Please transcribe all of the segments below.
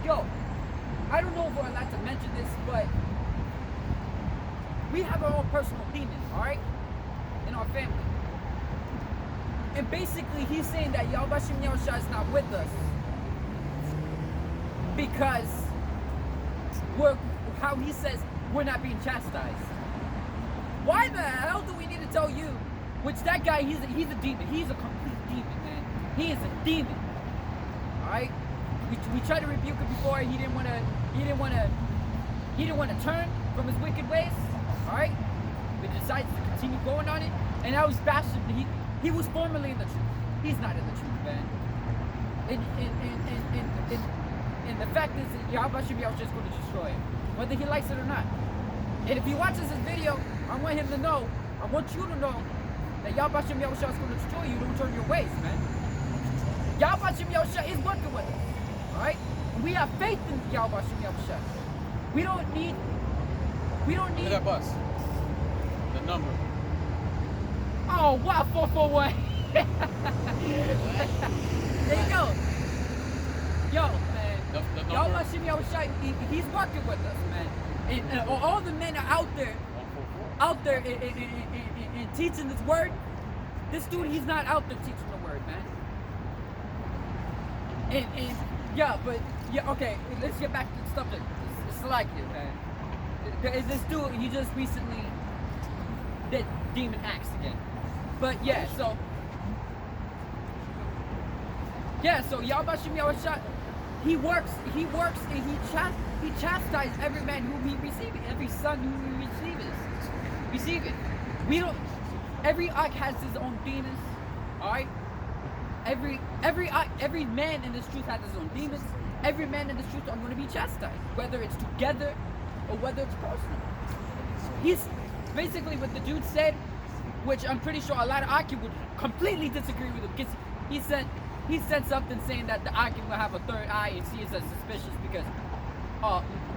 yo, I don't know if we're allowed to mention this, but we have our own personal demons, alright? In our family. And basically, he's saying that Yahweh Hashem Yahushua is not with us because how he says, we're not being chastised. Why the hell do we need to tell you? Which that guy, he's a demon. He's a complete demon, man. He is a demon. Alright? We tried to rebuke him before. He didn't want to turn from his wicked ways. Alright? But decided to continue going on it. And now he's bashing. He was formerly in the truth. He's not in the truth, man. And the fact is that Yahweh Hashem Yahushua is going to destroy him, whether he likes it or not. And if he watches this video, I want him to know, I want you to know that Yahweh Hashem Yahushua is going to destroy you. Don't turn your ways, man. Yahweh Hashem Yahushua is working with us. Alright? We have faith in Yahweh Hashem Yahushua. We don't need. Look at that bus. The number. Oh, wow, 441. There you go. Yo, man. The number. Yahweh Hashem Yahushua, he's working with us, man. And all the men are out there in teaching this word. This dude, he's not out there teaching the word, man. And yeah, but yeah, okay. Let's get back to the subject. It's like it, man. This dude, he just recently did demon acts again. But yeah, so Yahweh Hashem Yahushua, he works, and he chastises every man whom he receives, every son whom he receives. We don't. Every ark has his own demons. All right. Every man in this truth has his own demons. Every man in this truth are going to be chastised, whether it's together or whether it's personal. He's basically what the dude said, which I'm pretty sure a lot of Aki would completely disagree with him, because he said something saying that the Aki will have a third eye and see us as suspicious because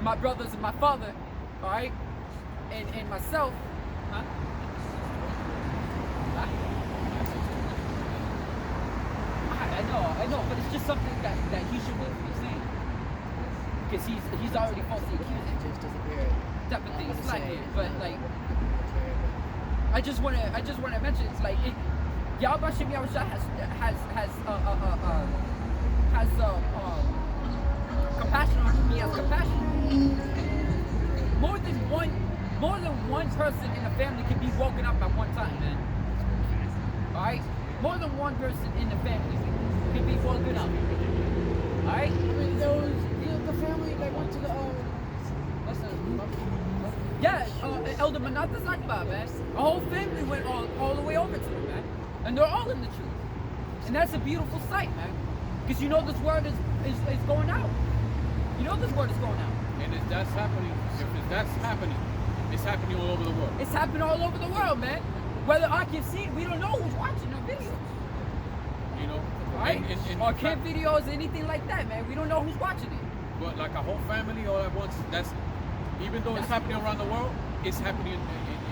my brothers and my father, all right, and myself, huh? I know, but it's just something that he should be saying, because he's already falsely accused. It just disappeared. Definitely, it's like it, but like, I just want to mention, it's like Yahweh Hashem Yahushua has compassion on whom he has compassion. More than one person in a family can be woken up at one time, man. All right, more than one person in the family can be woken up. All right. I mean, there was the family that went to the Yeah, Elder Manatas Akbar, man. A whole family went all the way over to him, man. And they're all in the truth. And that's a beautiful sight, man. Because you know this word is going out. You know this word is going out. And if that's happening, it's happening all over the world. It's happening all over the world, man. Whether I can see it, we don't know who's watching our videos. You know? Right? Or camp camp videos, anything like that, man. We don't know who's watching it. But like a whole family all at once, even though it's happening around the world, it's happening,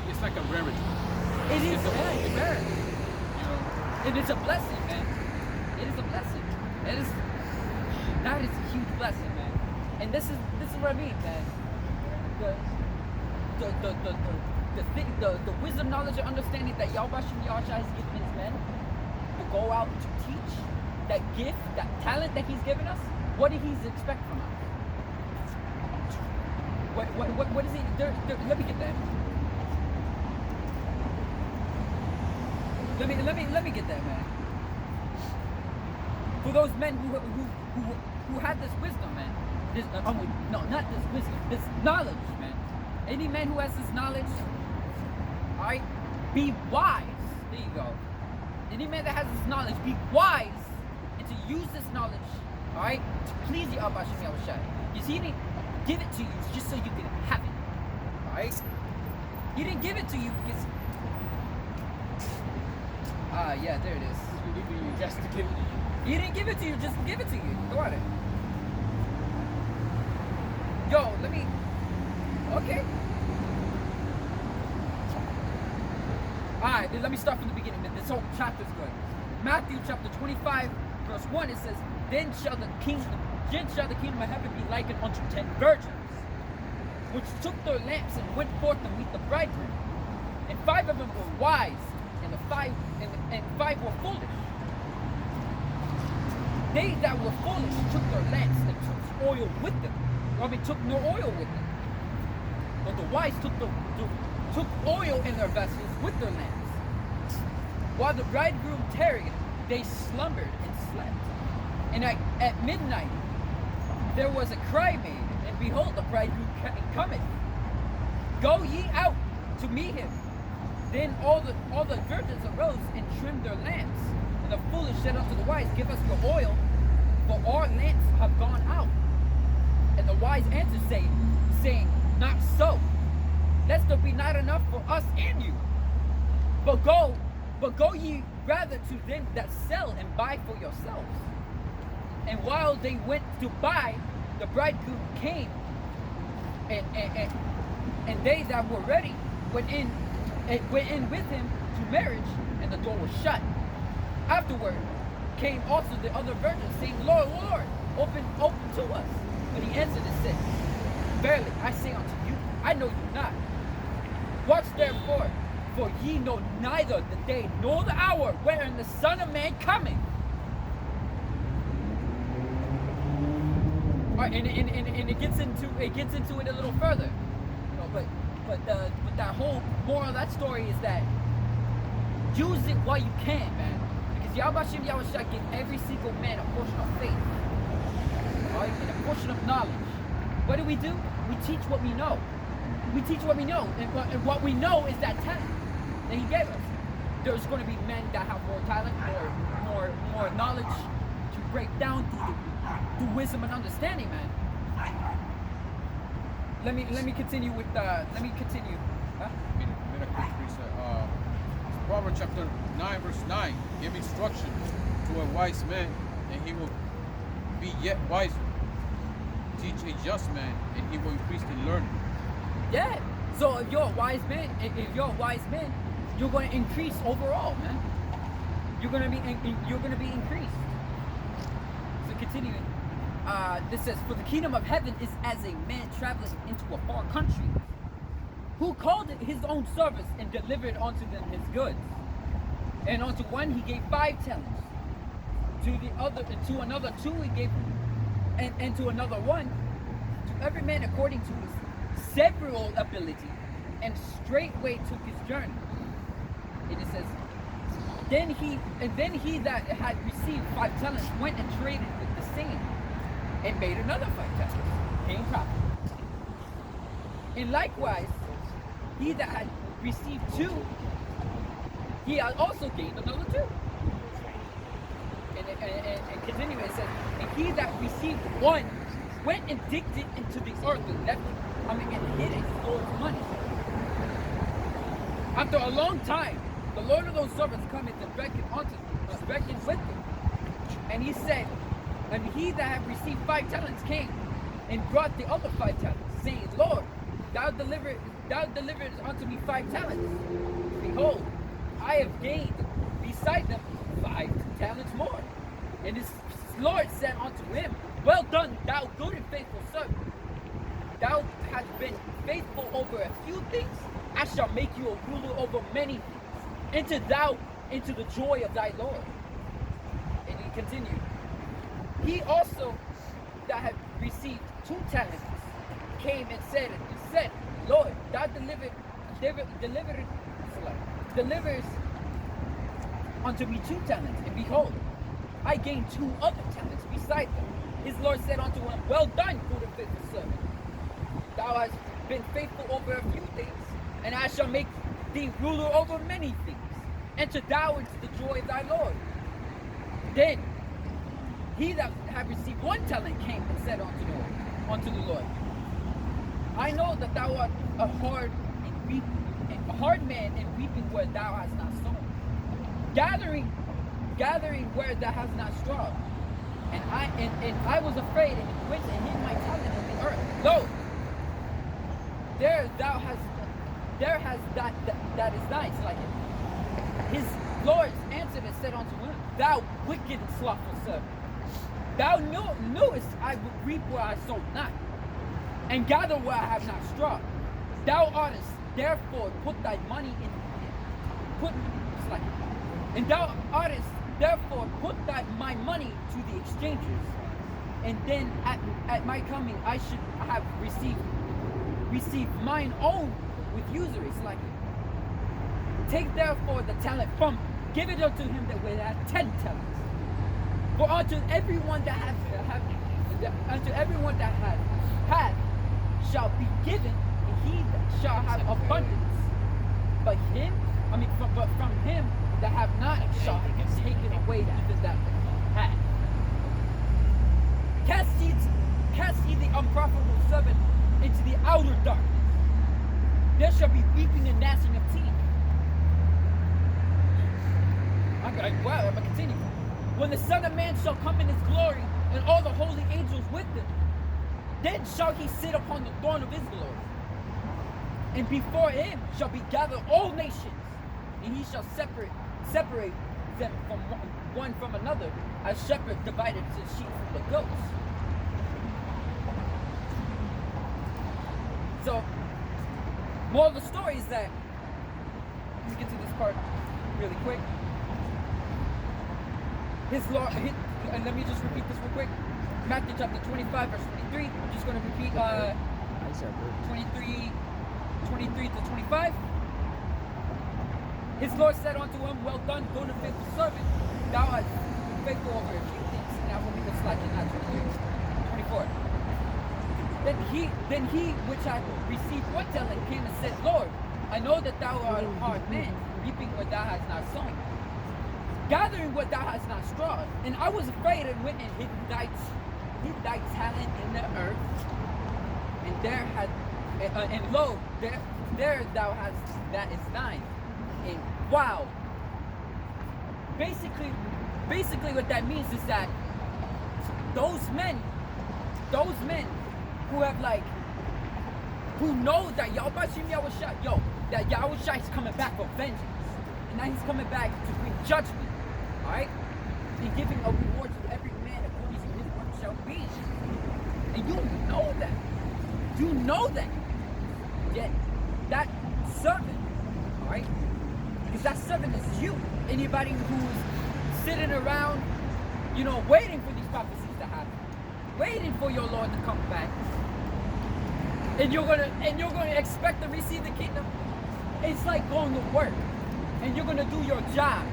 it's like a rarity. It is, It's rare. You know? And it's a blessing, man. It is a blessing. That is a huge blessing, man. And this is what I mean, man. The wisdom, knowledge, and understanding that Yahweh Hashem Yahushua has given his men to go out to teach, that gift, that talent that he's given us. What did he expect from us? What is he? Let me get that. Let me get that, man. For those men who had this wisdom, man. Not this wisdom. This knowledge, man. Any man who has this knowledge, all right, be wise. There you go. Any man that has this knowledge, be wise, and to use this knowledge, all right, to please Yahweh Hashem Yahushua. You see, he didn't give it to you just so you can have it, all right? He didn't give it to you because, yeah, there it is. Just to give it to you. He didn't give it to you just to give it to you. Go on it. Yo, okay. Alright, then let me start from the beginning. This whole chapter is good. Matthew chapter 25, verse 1, it says, Then shall the again shall the kingdom of heaven be likened unto 10 virgins, which took their lamps and went forth to meet the bridegroom. And 5 of them were wise, and five were foolish. They that were foolish took their lamps and took oil with them. Took no oil with them. But the wise took oil in their vessels with their lamps. While the bridegroom tarried, they slumbered and slept. And at midnight there was a cry made, and behold, the bridegroom cometh. Go ye out to meet him. Then all the virgins arose and trimmed their lamps. And the foolish said unto the wise, Give us your oil, for our lamps have gone out. And the wise answered, saying, Not so, lest there be not enough for us and you. But go ye rather to them that sell and buy for yourselves. And while they went to buy, the bridegroom came, and they that were ready went in with him to marriage, and the door was shut. Afterward came also the other virgins, saying, Lord, Lord, open to us. But he answered and said, Verily I say unto you, I know you not. Watch therefore, for ye know neither the day nor the hour wherein the Son of Man cometh. All right, and it gets into it a little further, but that whole moral of that story is that use it while you can, man, because Yahweh Shah gave every single man a portion of faith, all right, and a portion of knowledge. What do? We teach what we know. We teach what we know, and what we know is that talent that He gave us. There's going to be men that have more talent, more knowledge to break down through wisdom and understanding, man. Let me continue with let me continue. Huh? Proverbs chapter 9 verse 9. Give instruction to a wise man, and he will be yet wiser. Teach a just man, and he will increase in learning. Yeah. So if you're a wise man, you're going to increase overall, man. You're going to be increased. So continuing. This says, For the kingdom of heaven is as a man traveling into a far country, who called it his own servants and delivered unto them his goods. And unto one he gave 5 talents, to another 2 he gave, and to another 1, to every man according to his several ability, and straightway took his journey. And it says, Then he that had received 5 talents went and traded with the same, and made another 5 talents, gained profit. And likewise, he that had received 2, he had also gained another 2. And continuing, it says, And he that received 1 went and digged it into the earth and left it, and hid it, stole his money. After a long time, the Lord of those servants cometh and reckoned with him. And he said, And he that had received 5 talents came and brought the other 5 talents, saying, Lord, thou delivered unto me 5 talents. Behold, I have gained beside them 5 talents more. And his Lord said unto him, Well done, thou good and faithful servant. Thou hast been faithful over a few things, I shall make you a ruler over many things. Enter thou into the joy of thy Lord. And he continued. He also that had received 2 talents came and said, Lord, thou delivers unto me 2 talents, and behold, I gained 2 other talents beside them. His Lord said unto him, Well done, good and faithful servant. Thou hast been faithful over a few things, and I shall make thee ruler over many things. Enter thou into the joy of thy Lord. Then he that had received 1 talent came and said unto the Lord, I know that thou art a hard man in reaping where thou hast not sown, gathering where thou hast not strawed. And I was afraid and went and hid my talent in the earth. Lo, there has that is thine, like it. His Lord answered and said unto him, Thou wicked and slothful servant, Thou knewest I would reap where I sowed not, and gather where I have not strawed. Thou oughtest therefore put thy money in and thou oughtest therefore put my money to the exchanges, and then at my coming I should have received mine own with usury. It's like, take therefore the talent from, give it unto him that will have 10 talents. For unto everyone that hath shall be given, and he shall have abundance. But from him that have not shall be taken away even that had. Cast ye the unprofitable servant into the outer darkness. There shall be weeping and gnashing of teeth. I'm gonna continue. When the Son of Man shall come in his glory, and all the holy angels with him, then shall he sit upon the throne of his glory. And before him shall be gathered all nations, and he shall separate them from one from another, as shepherd divided his sheep from the goats. So, moral of the story is that, let me get to this part really quick. And let me just repeat this real quick. Matthew chapter 25, verse 23. I'm just going to repeat 23 to 25. His Lord said unto him, Well done, good and faithful servant. Thou art faithful over a few things, and I will make a slack in that 24. Then he which had received 1 talent came and said, Lord, I know that thou art a hard man, reaping what thou hast not sown, gathering what thou hast not strawed. And I was afraid and went and hid thy talent in the earth. And lo, there thou hast that is thine. And wow. Basically what that means is that those men who know that that Yahushua is coming back for vengeance. And now he's coming back to bring judgment. Alright? And giving a reward to every man according to his work shall be. And you know that. You know that. Yet that servant, alright? Because that servant is you. Anybody who's sitting around, waiting for these prophecies to happen. Waiting for your Lord to come back. And you're gonna expect to receive the kingdom. It's like going to work. And you're gonna do your job.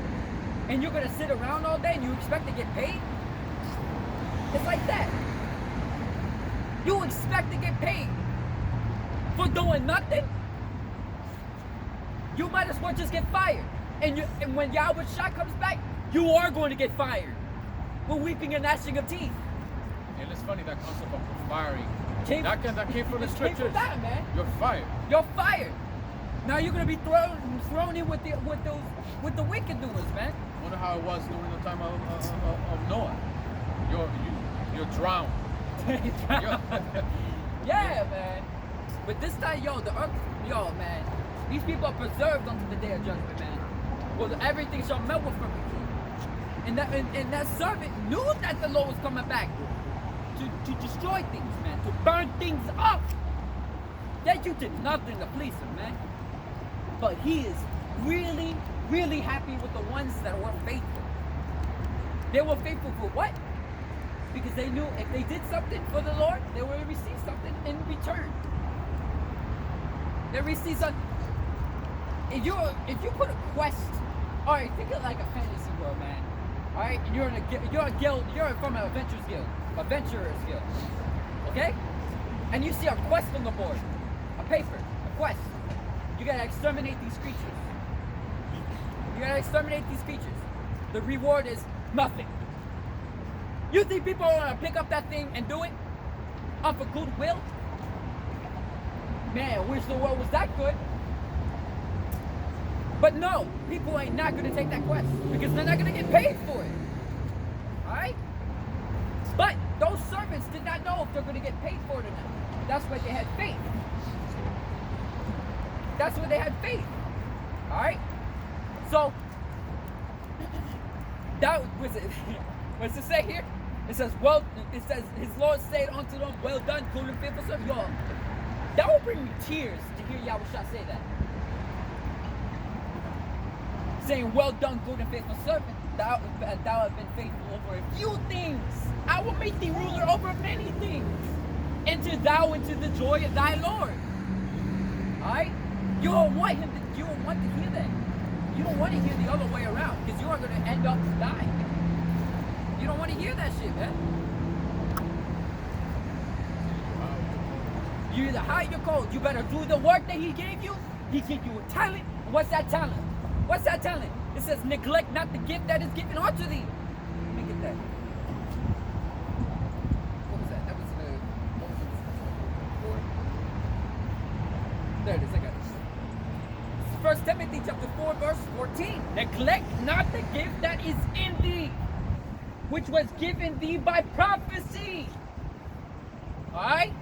And you're gonna sit around all day and you expect to get paid? It's like that. You expect to get paid for doing nothing? You might as well just get fired. And when Yahushua comes back, you are going to get fired. With weeping and gnashing of teeth. And it's funny, that concept of firing. That came from the Came scriptures. from that, man. You're fired. You're fired. Now you're gonna be thrown in with the wicked doers, man. Wonder how it was during the time of Noah. You're drowned. Yeah, man. But this time, the earth, man, these people are preserved unto the day of judgment, man. Well, everything shall melt from the king. And that servant knew that the Lord was coming back to destroy things, man, to burn things up. That you did nothing to please him, man. But he is really, really happy with the ones that were faithful. They were faithful for what? Because they knew if they did something for the Lord, they would receive something in return. They receive something. If you put a quest, all right, think of like a fantasy world, man. All right, you're a guild, you're from an adventurers guild, okay? And you see a quest on the board, a paper, a quest. You gotta exterminate these creatures. The reward is nothing. You think people are gonna pick up that thing and do it off of goodwill? Man, I wish the world was that good. But no, people ain't not gonna take that quest because they're not gonna get paid for it. Alright? But those servants did not know if they're gonna get paid for it or not. That's why they had faith. Alright? So that was it. What's it say here? It says, his Lord said unto them, well done, good and faithful servant. Yo, that will bring me tears to hear Yahushua say that. Saying, well done, good and faithful servant. Thou hast been faithful over a few things. I will make thee ruler over many things. Enter thou into the joy of thy Lord. Alright? You don't want you don't want to hear that. You don't want to hear the other way around, because you are going to end up dying. You don't want to hear that shit, man. You either high or cold. You better do the work that he gave you. He gave you a talent. What's that talent? What's that talent? It says, neglect not the gift that is given unto thee. Let me get that. What was that? That was the... What was it? 4? There it is. I got it. 1 Timothy chapter 4, verse 14. Neglect not the gift that is in thee, which was given thee by prophecy. Alright?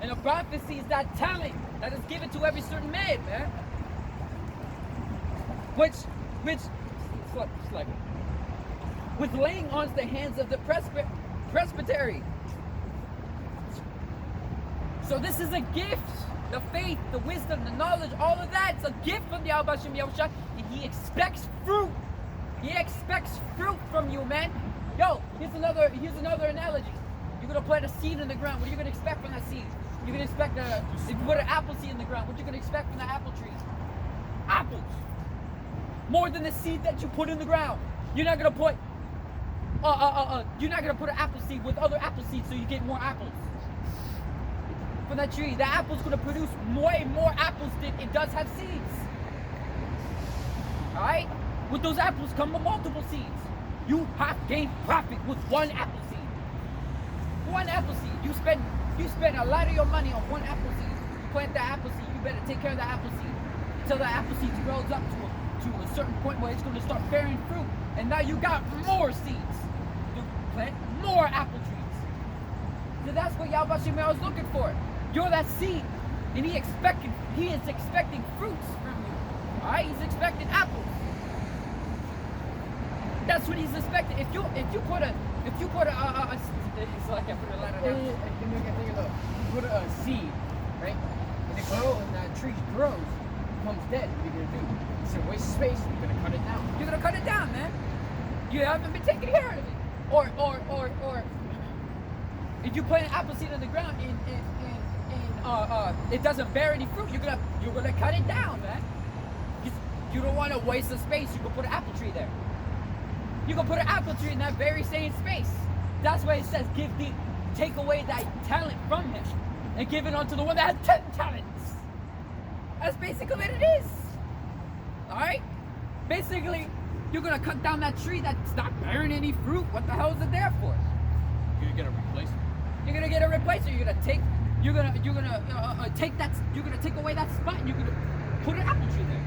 And a prophecy is that talent that is given to every certain man, man. Which with laying on the hands of the presbytery. So this is a gift. The faith, the wisdom, the knowledge, all of that, it's a gift from the Yahweh Hashem Yahushua, and he expects fruit. He expects fruit from you, man. Yo, here's another analogy. You're gonna plant a seed in the ground. What are you gonna expect from that seed? You're gonna expect if you put an apple seed in the ground, what are you gonna expect from the apple tree? Apples. More than the seed that you put in the ground. You're not gonna put you're not gonna put an apple seed with other apple seeds so you get more apples from that tree. The apple's gonna produce way more apples than it does have seeds. Alright? With those apples come multiple seeds. You have gained profit with one apple seed. One apple seed. You spend a lot of your money on one apple seed. You plant the apple seed, you better take care of the apple seed until the apple seed grows up to a certain point where it's going to start bearing fruit. And now you got more seeds to plant more apple trees. So that's what Yahweh Shemel is looking for. You're that seed, and he is expecting fruits from you. Alright? He's expecting apples. That's what he's expecting. If you put a it's like I put a letter down. You put a seed, right? And it grows, and that tree grows, becomes dead. What are you gonna do? It's a waste of space. You're gonna cut it down. You're gonna cut it down, man. You haven't been taking care of it. Or if you plant an apple seed in the ground and it doesn't bear any fruit, you're gonna cut it down, man. You don't want to waste the space. You can put an apple tree there. You can put an apple tree in that very same space. That's why it says, take away that talent from him and give it unto the one that has 10 talents. That's basically what it is. Alright? Basically, you're gonna cut down that tree that's not bearing any fruit. What the hell is it there for? You're gonna get a replacement. You're gonna get a replacement. You're gonna take away that spot and you're gonna put an apple tree there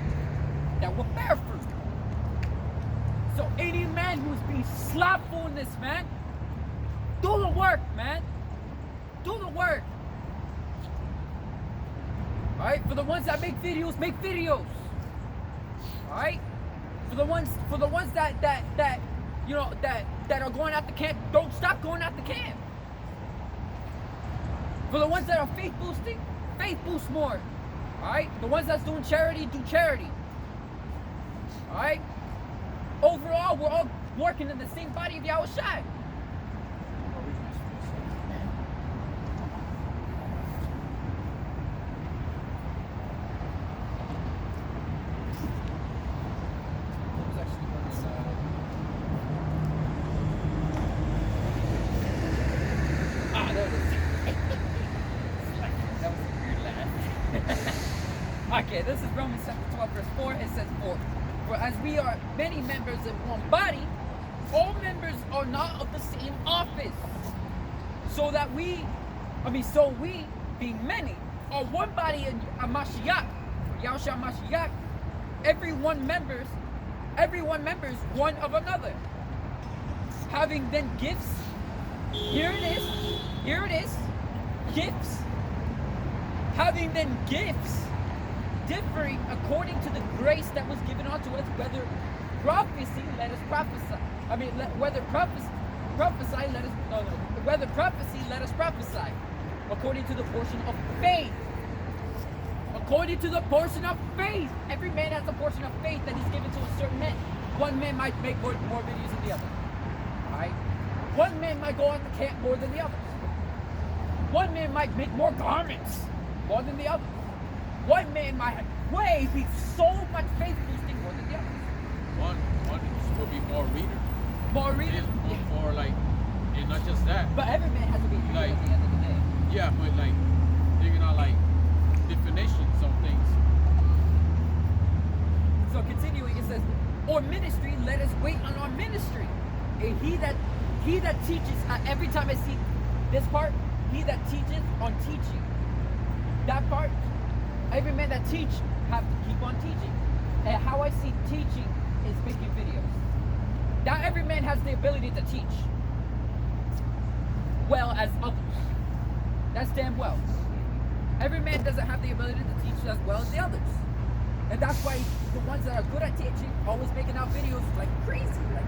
that will bear fruit. So any man who's being slothful in this, man, do the work, man. Do the work. Alright? For the ones that make videos, make videos. Alright? For the ones that you know that are going out the camp, don't stop going out the camp. For the ones that are faith boosting, faith boost more. Alright? The ones that's doing charity, do charity. Alright? Overall, we're all working in the same body of Yahushua. Okay, this is Romans chapter 12, verse 4. It says, For as we are many members in one body, all members are not of the same office. So we, being many, are one body in Mashiach, Yahushua Mashiach. Everyone members one of another. Having then gifts, here it is, gifts. Having then gifts, differing according to the grace that was given unto us, whether prophecy, let us prophesy. Whether prophesy, let us whether prophecy, let us prophesy, according to the portion of faith. According to the portion of faith. Every man has a portion of faith that is given to a certain man. One man might make more videos than the other. Alright? One man might go out to camp more than the others. One man might make more garments more than the others. One man might be so much faith boosting more than the others. One will be more reader. More readers. And more like, and not just that. But every man has to be reading Like- at the end of the day. Yeah, but like they're gonna like definitions on things. So continuing, it says, or ministry, let us wait on our ministry. And he that teaches, every time I see this part, he that teaches on teaching. That part, every man that teach have to keep on teaching. And how I see teaching is making videos. Not every man has the ability to teach well as others. That's damn well. Every man doesn't have the ability to teach as well as the others. And that's why the ones that are good at teaching always making out videos like crazy, man.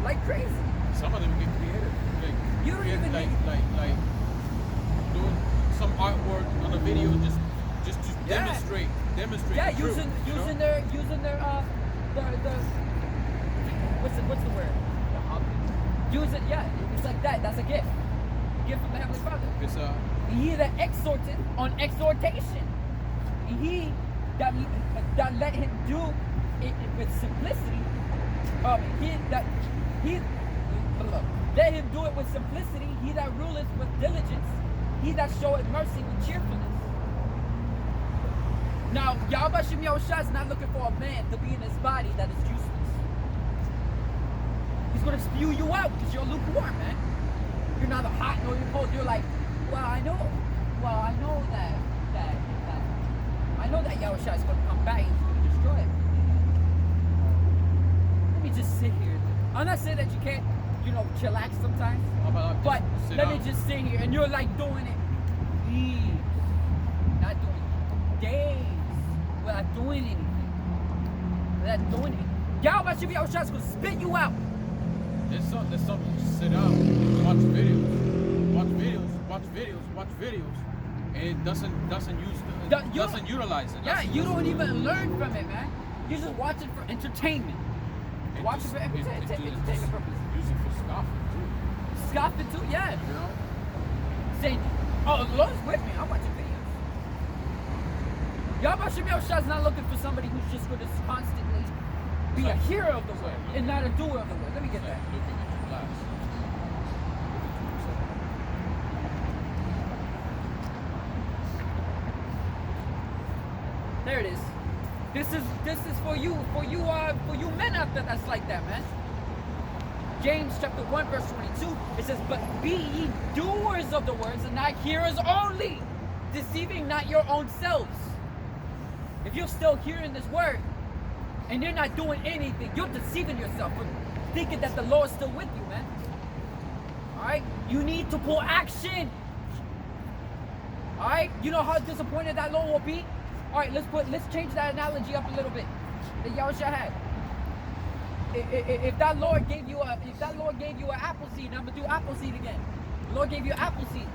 Like crazy. Some of them get creative. Like, You don't even like need- doing some artwork on a video just to Yeah. demonstrate Yeah, the truth, using you know? their the what's the word? Using, yeah, it's like that. That's a gift. Gift from the Heavenly Father. It's He that exhorted on exhortation. He that let him do it with simplicity. Let him do it with simplicity. He that ruleth with diligence. He that showeth mercy with cheerfulness. Now, Yahweh Shem Yahushua is not looking for a man to be in his body that is useless. He's going to spew you out because you're lukewarm, man. You're neither hot nor you're cold. You're like, well, I know that Yahushua is going to come back and he's going to destroy it. Let me just sit here. I'm not saying that you can't, chillax sometimes. But let me just sit here and you're like doing it weeks, not doing it days, without doing anything. Without doing it. Yahweh Shem Yahushua is going to spit you out. There's some you just sit down and watch videos, and it doesn't utilize it. Yeah, That's- you don't even learn from it, man. You just watch it for entertainment. it Watch it just- for entertainment purposes. Use it for scoffing too. Scoffing too, yeah. You know? Saying, oh, the Lord's with me. I'm watching videos. Yahweh Shem Yahushua is not looking for somebody who's just going to constantly be a hearer of the word and not a doer of the word. Let me get It's that. like looking at your glass. There it is. This is for you men out there that's like that, man. James chapter 1 verse 22, it says, but be ye doers of the words and not hearers only, deceiving not your own selves. If you're still hearing this word and you're not doing anything, you're deceiving yourself for thinking that the Lord's still with you, man. Alright? You need to pull action. Alright? You know how disappointed that Lord will be? Alright, let's change that analogy up a little bit that Yahushua had. If that Lord gave you an apple seed, I'm gonna do apple seed again. The Lord gave you an apple seed.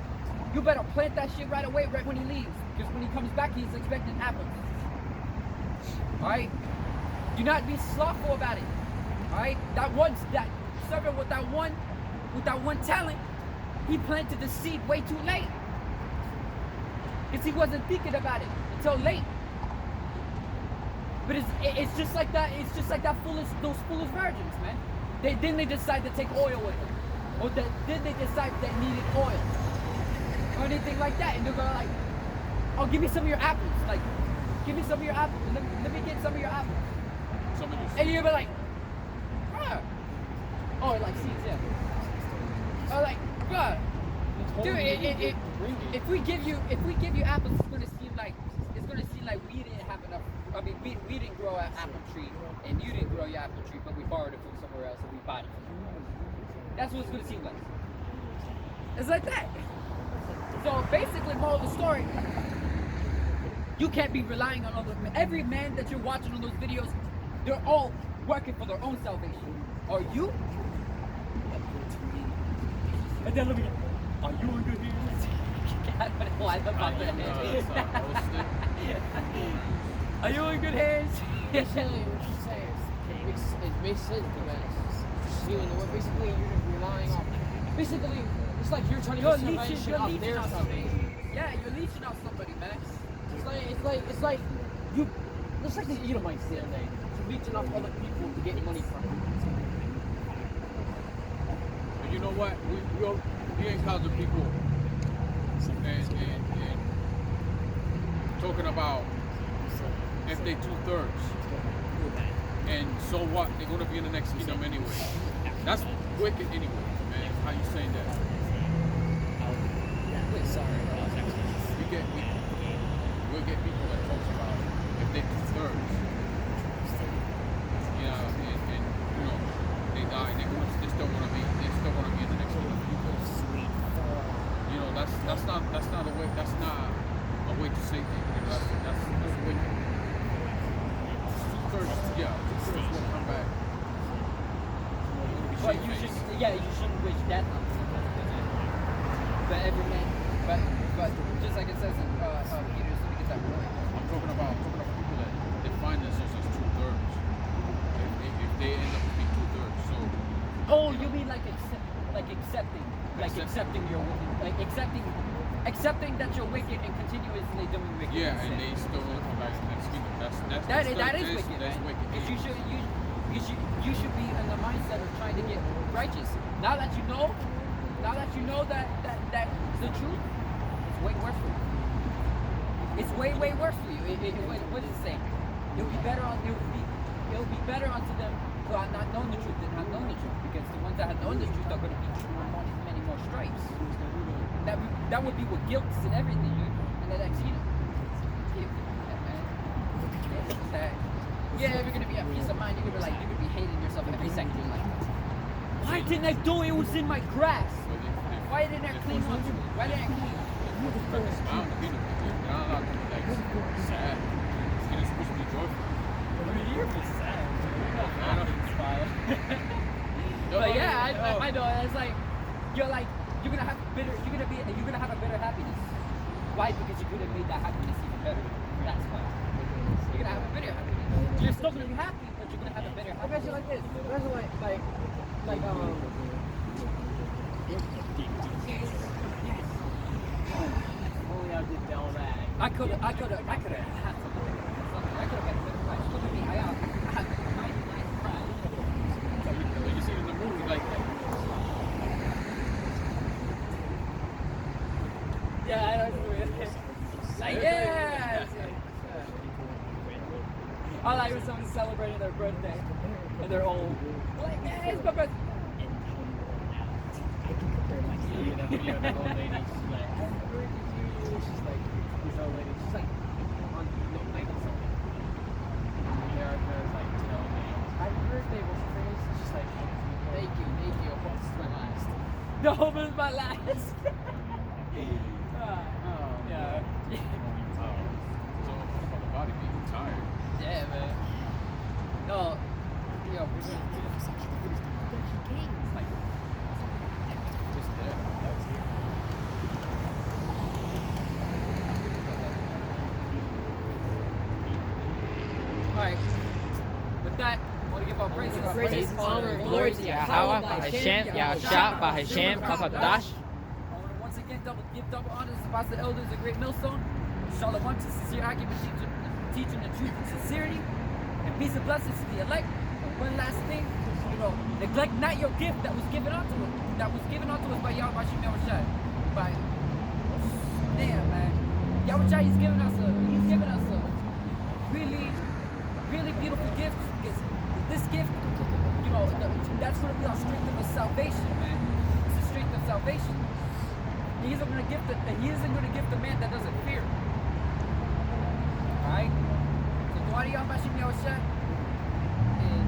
You better plant that shit right away, right when he leaves. Because when he comes back, he's expecting apples. Alright? Do not be slothful about it. Alright? That servant with that one talent, he planted the seed way too late. Because he wasn't thinking about it until late. But it's just like that. It's just like those foolish virgins, man. Then they decide to take oil with them, or then they decide they needed oil, or anything like that, and they're gonna like, oh, give me some of your apples. Like, give me some of your apples. Let me get some of your apples. Some of you And you're like, bruh. Oh, like seeds, yeah. Or like, bruh. Dude, if we give you apples, it's gonna seem like we didn't have enough. I mean, we didn't grow an apple tree, and you didn't grow your apple tree, but we borrowed it from somewhere else and we bought it from you. That's what it's gonna seem like. It's like that. So basically, moral of the story: you can't be relying on other. Every man that you're watching on those videos, they're all working for their own salvation. Are you? And then let me. Are you in good hands? God, what I love about that. Are you in good hands? Essentially, what she's saying is, it makes sense because you know, basically you're relying on. Basically, it's like you're trying to get salvation off their salvation. Yeah, you're leeching off somebody, man. It's like you. It's like the Edomites the other day. You're leeching off other people to get money from them. And you know what? We encounter people and talking about if they 2/3. And so what? They're gonna be in the next kingdom anyway. That's wicked anyway, man. How you saying that? We'll get people that talks about if they 2/3. Yeah, and you know, they die, they still wanna be in the next kingdom. You know, that's not a way, that's not a way to say things. You know, that's wicked. 2/3, yeah, 2/3 will come back. But you shouldn't wish death on someone. But every man, but just like it says in Peter, let me get that word. I'm talking about people that define themselves as 2/3. If they end up being 2/3, so. Oh, you mean like accepting your accepting that you're wicked and continuously doing wicked. Yeah, and they still look like next kingdom. That is wicked. That's Man. wicked. Because you should be in the mindset of trying to get righteous. Now that you know that the truth, it's way worse for you. It's way worse for you. What does it say? It'll be better unto them who have not known the truth than have known the truth, because the ones that have known the truth are going to be many more stripes. That would be with guilt and everything, and that actually, yeah, you're gonna be at peace of mind. You're gonna be hating yourself every second. You're like, why didn't I do it? It was in my grasp. Why didn't I clean onto it? Why didn't I clean? They're not allowed to be like sad. It's supposed to be joyful. You're just sad. But yeah, I know. It's like you're gonna have a better happiness. Why? Because you could have made that happiness even better. That's why. You're gonna have a better happiness. You're still gonna be happy, but you're gonna have a better happiness. Imagine like this. Imagine like only I did all that. I could have had something. I could have had a better price. Look at me. I had nice price. When you see it in the movie, like. Yeah, I know. Like, yes! I like when someone's celebrating their birthday and they're old. Like, yeah, it's my birthday. That video of the old lady, she's like, happy birthday to you. She's like, this old lady, she's like, on like something. America's like, telling me, happy birthday, what's your face? She's just like, thank you, I hope this is my last. The hope is my last. Yeah. So the body being tired. Yeah, man. No. Yo, we're gonna like, Just there. alright. With that, I want to give our praises. Praise, honor, and glory to Yahweh, Bahashem, Yahshua, Bahashem, Kapadash. Once again, give double honors to Pastor Elders of Great Millstone. Shalom to sincere argument, teaching the truth and sincerity. And peace and blessings to the elect. And one last thing, neglect not your gift that was given unto us. That was given unto us by Yahweh Shem Yahushai. By damn man. Yahushai, he's given us a really beautiful gift, because this gift, that's going to be our strength of salvation, man. It's the strength of salvation. He isn't going to gift a man that doesn't fear. Alright? So Dwari Yahweh Shem Yahushai, and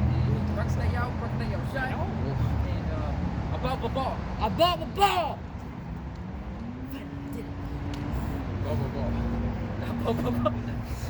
Raksta Yahushai, and Abba Ball. Abba Ball! Bubble ball. Abba Ball.